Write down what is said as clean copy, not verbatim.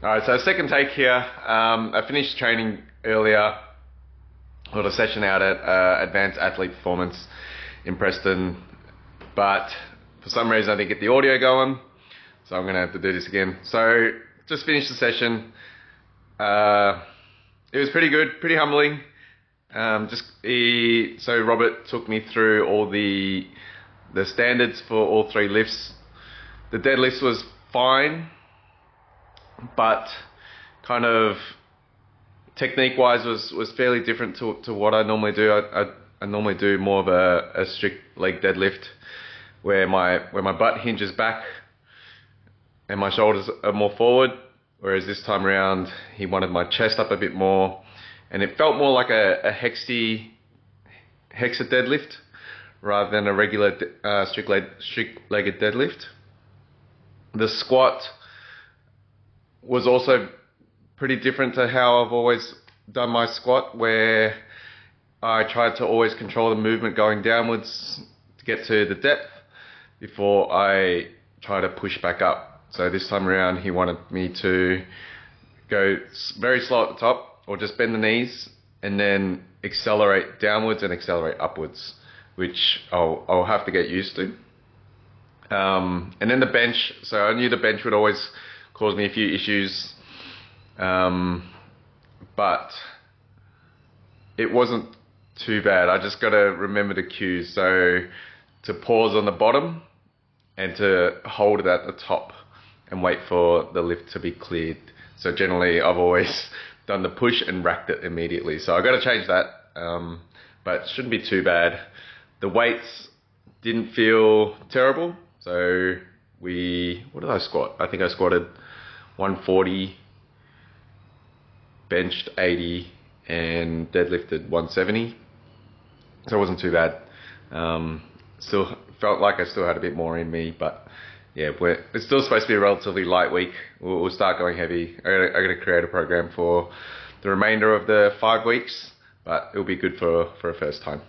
Alright, so second take here. I finished training earlier, got a session out at Advanced Athlete Performance in Preston, but for some reason I didn't get the audio going, so I'm going to have to do this again. So, just finished the session. It was pretty good, pretty humbling. So Robert took me through all the standards for all three lifts. The deadlifts was fine, but kind of technique-wise was fairly different to what I normally do. I normally do more of a strict leg deadlift where my butt hinges back and my shoulders are more forward, whereas this time around he wanted my chest up a bit more, and it felt more like a hexa deadlift rather than a regular strict-legged deadlift. The squat was also pretty different to how I've always done my squat, where I tried to always control the movement going downwards to get to the depth before I try to push back up. So this time around he wanted me to go very slow at the top, or just bend the knees and then accelerate downwards and accelerate upwards, which I'll have to get used to. And then the bench, so I knew the bench would always cause me a few issues, but it wasn't too bad. I just got to remember the cues, so to pause on the bottom and to hold it at the top and wait for the lift to be cleared. So generally I've always done the push and racked it immediately, so I got to change that, but it shouldn't be too bad. The weights didn't feel terrible. So what did I squat? I think I squatted 140, benched 80, and deadlifted 170. So it wasn't too bad. Still felt like I still had a bit more in me, but yeah, it's still supposed to be a relatively light week. We'll start going heavy. I got to create a program for the remainder of the 5 weeks, but it'll be good for a first time.